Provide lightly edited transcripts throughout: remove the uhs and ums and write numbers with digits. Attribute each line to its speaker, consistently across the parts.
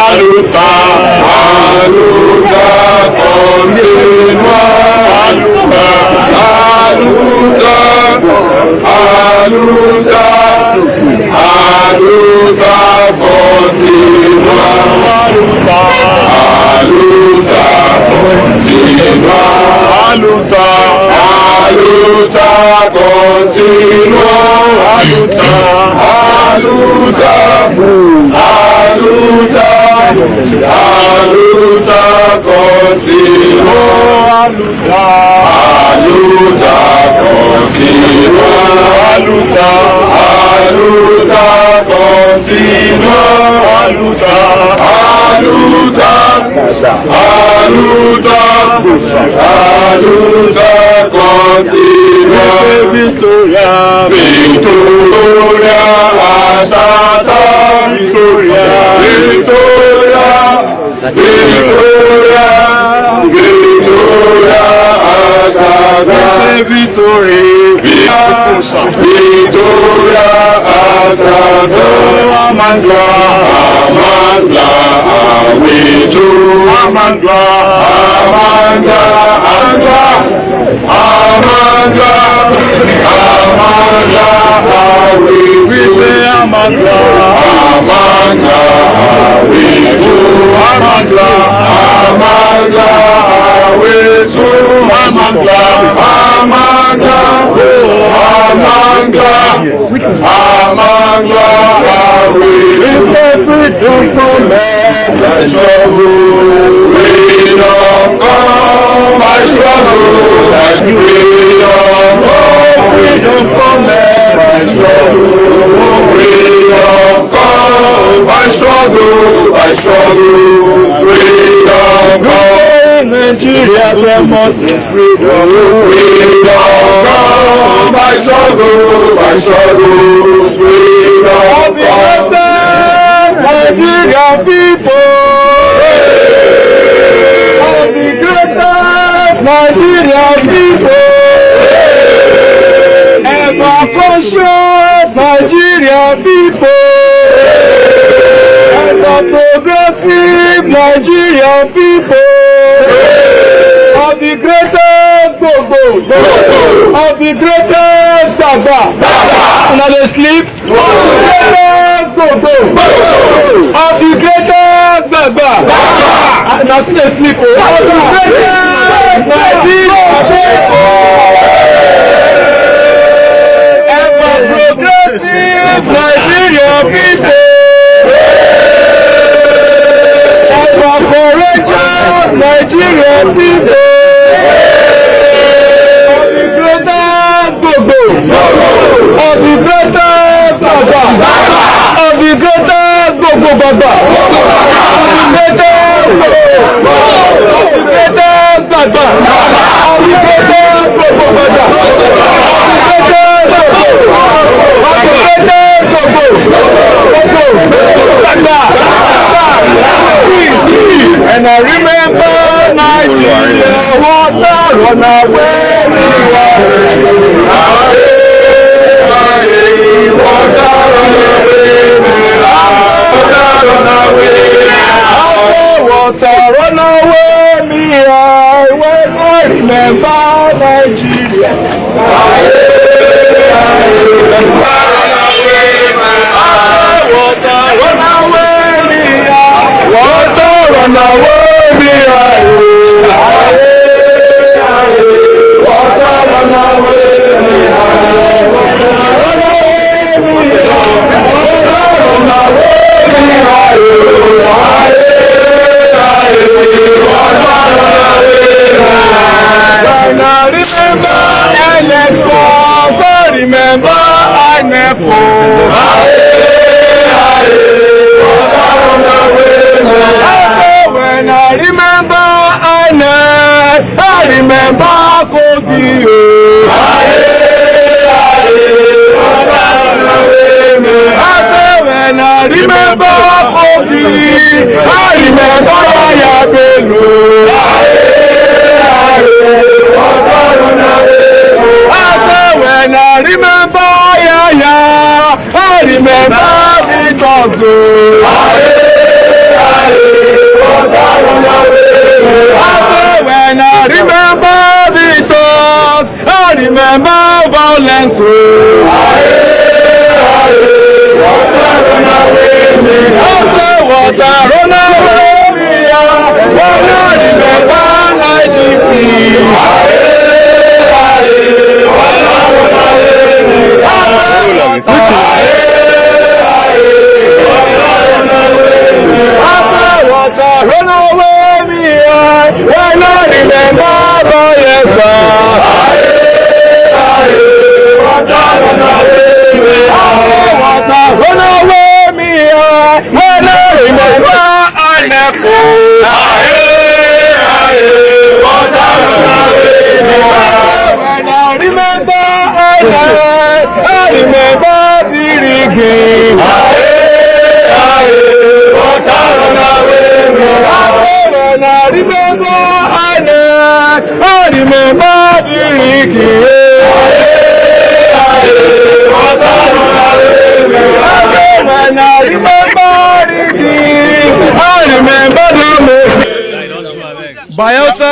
Speaker 1: aluta, aluta, continua, aluta, aluta, aluta, aluta, continua, aluta, aluta, continua, aluta, aluta, continua, aluta, aluta, aluta, aluta, continua, aluta, aluta, continua, aluta, aluta, continua, aluta, aluta, aluta, aluta, continua, Victoria, Victoria, Asata, Victoria, Victoria, Victoria, Victoria, Asata, Victoria, Victoria, Asata, Amandla, Amandla, Awitu, Amandla, Amandla, Amandla, Amandla, Amandla, Awitu, Amandla, Amandla, Awitu, Amandla, Amandla, Awitu, Amandla, Amandla, Amandla, Amandla, Awitu, freedom from man, my struggle, freedom come, my struggle, that's freedom come, freedom from man, my struggle, freedom come, my struggle, freedom come. Nigeria, there must be freedom, freedom come, my struggle, freedom come. Nigerian people, of the greatest Nigerian people, ever conscious Nigerian people, and the progressive Nigerian people, of the greatest Gogo, of the greatest Baba, and they sleep, Gogo, of the greatest Baba, and I still sleep, of the greatest Nigerian people, ever progressive Nigerian people, ever courageous Nigerian people, of the greatest Gogo, of the greatest Baba, of the greatest Gogo Baba, of the greatest Baba, of the greatest Gogo Baba, and I remember Nigeria, water run away, water run away, me, when I remember Nigeria. Water run away, me, water run away, me, water run away, me, remember INEC. When I remember INEC, I remember Kogi. When I remember Kogi, I remember Bayelsa. When I remember Yaya, I remember the violence. Water run away me. Water run away me. Wanna remember IGP. Water run away me. Water run away me. Wanna remember Bayelsa. Water run away me. Water run away me. Wanna remember INEC. Water run away me. When I remember INEC, I remember the rigging. Water run away me. When I remember INEC, I remember the rigging. Water run away me. When I remember the rigging, I remember the Bayelsa,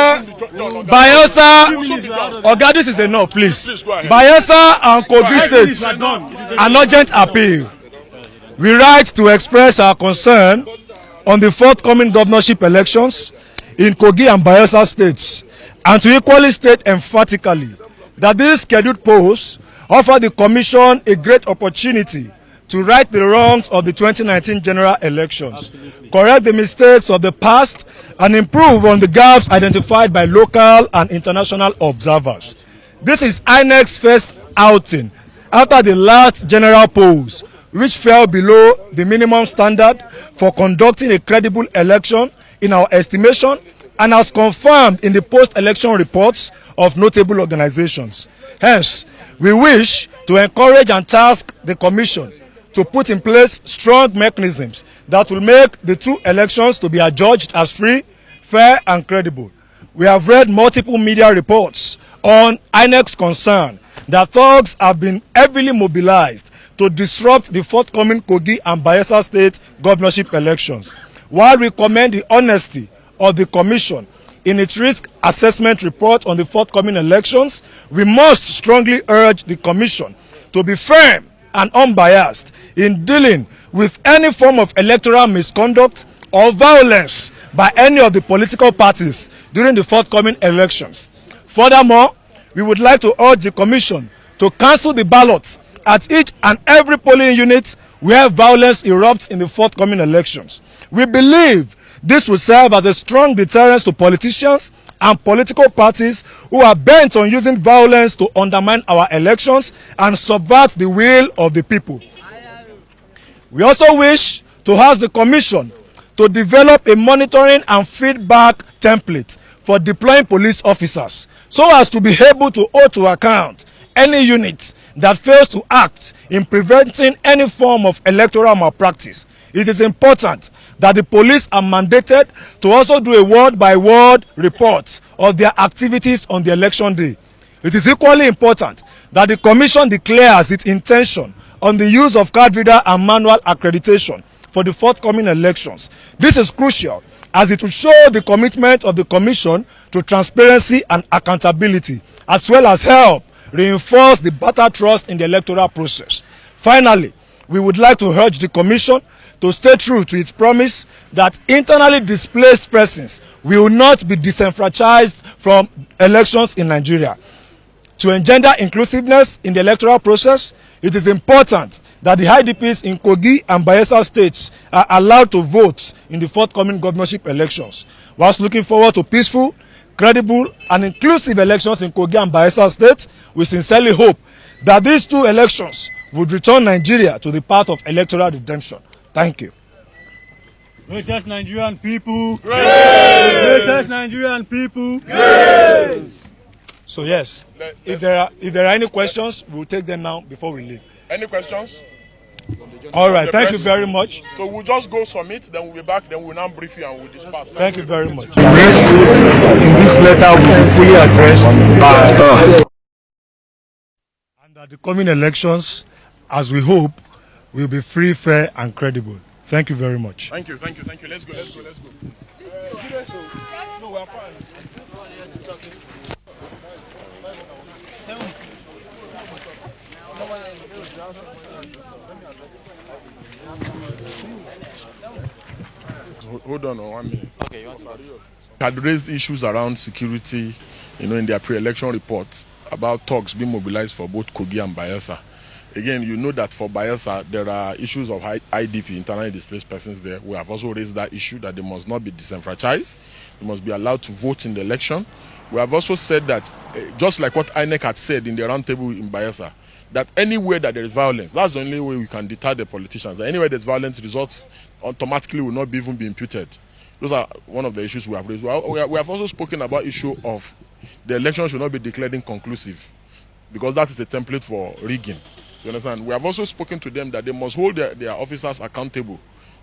Speaker 1: Oga, this is enough, please. Bayelsa and Kogi states, an urgent appeal. We write to express our concern on the forthcoming governorship elections in Kogi and Bayelsa states, and to equally state emphatically that these scheduled polls offer the Commission a great opportunity to right the wrongs of the 2019 general elections, correct the mistakes of the past, and improve on the gaps identified by local and international observers. This is INEC's first outing after the last general polls, which fell below the minimum standard for conducting a credible election in our estimation, and as confirmed in the post-election reports of notable organizations. Hence, we wish to encourage and task the Commission to put in place strong mechanisms that will make the two elections to be adjudged as free, fair, and credible. We have read multiple media reports on INEC's concern that thugs have been heavily mobilized to disrupt the forthcoming Kogi and Bayelsa state governorship elections. While we commend the honesty of the Commission in its risk assessment report on the forthcoming elections, we must strongly urge the Commission to be firm and unbiased in dealing with any form of electoral misconduct or violence by any of the political parties during the forthcoming elections. Furthermore, we would like to urge the Commission to cancel the ballots at each and every polling unit where violence erupts in the forthcoming elections. We believe this will serve as a strong deterrent to politicians and political parties who are bent on using violence to undermine our elections and subvert the will of the people. We also wish to ask the Commission to develop a monitoring and feedback template for deploying police officers so as to be able to hold to account any unit that fails to act in preventing any form of electoral malpractice. It is important that the police are mandated to also do a word-by-word report of their activities on the election day. It is equally important that the Commission declares its intention on the use of card reader and manual accreditation for the forthcoming elections. This is crucial as it will show the commitment of the Commission to transparency and accountability, as well as help reinforce the better trust in the electoral process. Finally, we would like to urge the Commission to stay true to its promise that internally displaced persons will not be disenfranchised from elections in Nigeria. To engender inclusiveness in the electoral process, it is important that the IDPs in Kogi and Bayelsa states are allowed to vote in the forthcoming governorship elections. Whilst looking forward to peaceful, credible, and inclusive elections in Kogi and Bayelsa states, we sincerely hope that these two elections would return Nigeria to the path of electoral redemption. Thank you.
Speaker 2: Greatest Nigerian people.
Speaker 1: Great.
Speaker 2: Greatest Nigerian people.
Speaker 1: Great. So yes, if there are any questions, we'll take them now before we leave.
Speaker 3: Any questions?
Speaker 1: All right, thank you very much.
Speaker 3: So we'll just go submit, then we'll be back, then we'll now brief you and we'll disperse.
Speaker 1: Thank you very much.
Speaker 4: In this letter, we fully addressed by
Speaker 1: And that the coming elections, as we hope, will be free, fair, and credible. Thank you very much.
Speaker 3: Thank you. Let's go. No, we're fine. Hold on 1 minute.
Speaker 5: Okay, you want to
Speaker 3: Had raised issues around security, in their pre-election reports about talks being mobilized for both Kogi and Bayelsa. Again, you know that for Bayelsa, there are issues of IDP, internally displaced persons there. We have also raised that issue that they must not be disenfranchised. They must be allowed to vote in the election. We have also said that, just like what INEC had said in the roundtable in Bayelsa, that anywhere that there is violence, that's the only way we can deter the politicians. That anywhere there's violence, results automatically will not even be imputed. Those are one of the issues we have raised. We have also spoken about issue of the election should not be declared inconclusive, because that is a template for rigging. You understand? We have also spoken to them that they must hold their officers accountable,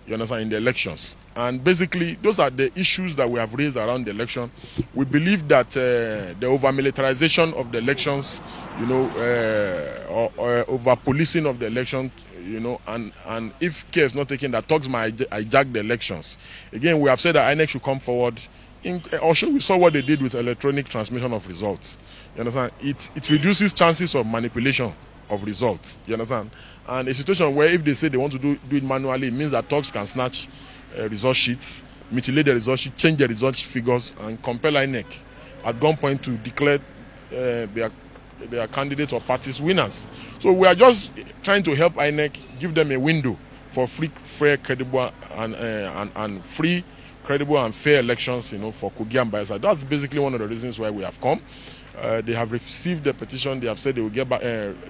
Speaker 3: you understand, in the elections. And basically, those are the issues that we have raised around the election. We believe that the over-militarization of the elections, over-policing of the election, and if care is not taken, that talks might hijack the elections. Again, we have said that INEC should come forward. Also, we saw what they did with electronic transmission of results. You understand? It reduces chances of manipulation of results. You understand? And a situation where if they say they want to do it manually, it means that talks can snatch result sheets, mutilate the result sheet, change the result figures, and compel INEC at gunpoint to declare their candidates or parties winners. So we are just trying to help INEC, give them a window for free, fair, credible, and free, credible and fair elections, for Kogi and Bayelsa. That's basically one of the reasons why we have come. They have received the petition. They have said they will get back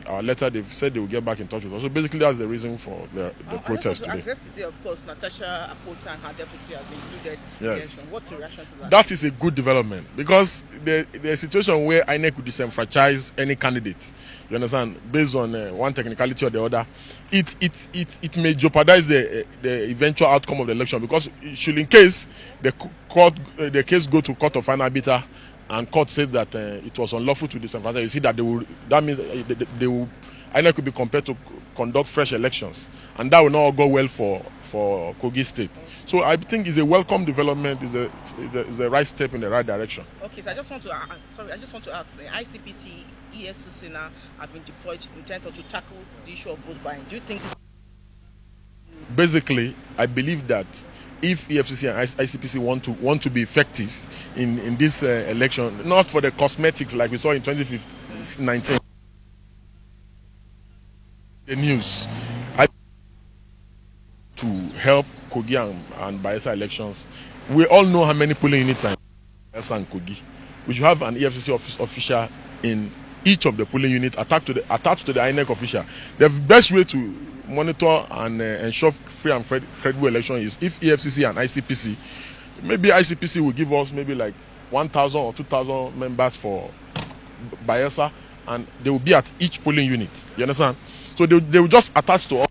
Speaker 3: our letter. They've said they will get back in touch with us. So basically, that's the reason for the protest today.
Speaker 6: Yesterday, of course, Natasha Akpota and her deputy has been included.
Speaker 3: Yes.
Speaker 6: What's your reaction to that?
Speaker 3: That is a good development, because the situation where INEC could disenfranchise any candidate, you understand, based on one technicality or the other, it may jeopardize the eventual outcome of the election, because should in case the case go to court of final arbiter, and court says that it was unlawful to disenfranchise, you see that that means INEC could be compelled to conduct fresh elections, and that will not go well for Kogi State. So I think it's a welcome development. It's a right step in the right direction.
Speaker 6: Okay, so I just want to ask. The ICPC, EFCC now have been deployed in terms of to tackle the issue of vote buying. Do you think?
Speaker 3: Basically, I believe that if EFCC and ICPC want to be effective in this election, not for the cosmetics like we saw in 2019, the news, to help Kogi and Bayelsa elections. We all know how many polling units are in Bayelsa and Kogi. We should have an EFCC official in each of the polling units attached to the INEC official. The best way to monitor and ensure free and credible election is if EFCC and ICPC, maybe ICPC will give us maybe like 1,000 or 2,000 members for Bayelsa, and they will be at each polling unit. You understand? So they will just attach to all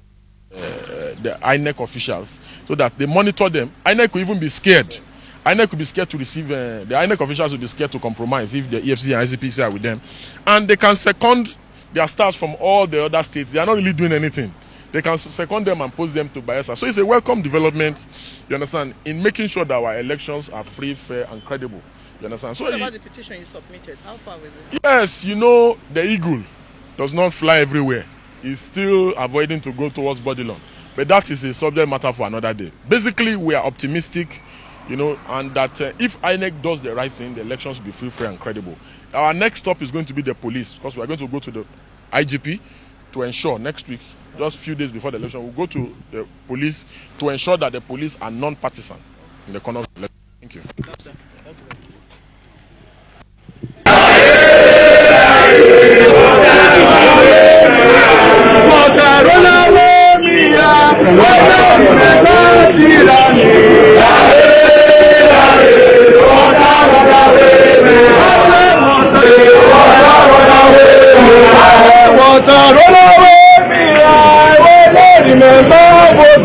Speaker 3: the INEC officials so that they monitor them. INEC will even be scared. INEC will be scared to receive, the INEC officials will be scared to compromise if the EFCC and ICPC are with them. And they can second their staffs from all the other states. They are not really doing anything. They can second them and post them to Bayelsa. So it's a welcome development, you understand, in making sure that our elections are free, fair, and credible. You understand? So
Speaker 6: what about the petition you submitted? How far was it?
Speaker 3: Yes, the eagle does not fly everywhere. It's still avoiding to go towards Bodilon. But that is a subject matter for another day. Basically, we are optimistic, and that if INEC does the right thing, the elections will be free, fair, and credible. Our next stop is going to be the police, because we are going to go to the IGP to ensure next week, just a few days before the election, we'll go to the police to ensure that the police are non-partisan in the conduct of the election. Thank you.
Speaker 4: Remember what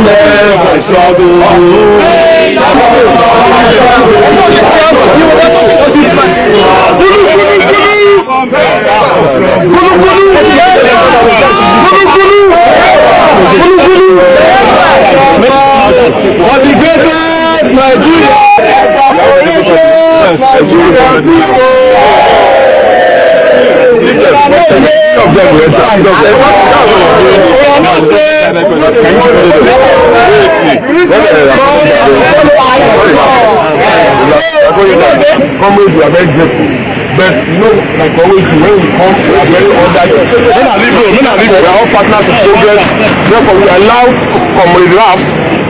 Speaker 4: never for the greatest Nigeria, Nigerian people. Comrades, we are very grateful. But you know, like always, when we come, we are very ordered. We are all partners in progress. Therefore, we allow Comrade Raf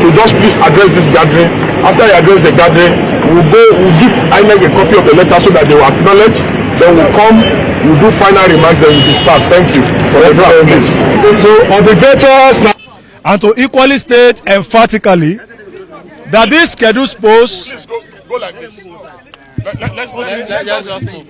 Speaker 4: to just please address this gathering. After he address the gathering, we'll give INEC a copy of the letter so that they will acknowledge. Then we'll come, we'll do final remarks, then we'll disperse. Thank you for the draft. So, on the greatest.
Speaker 1: And to equally state emphatically that this scheduled post.
Speaker 3: Please go like this. Let's just move.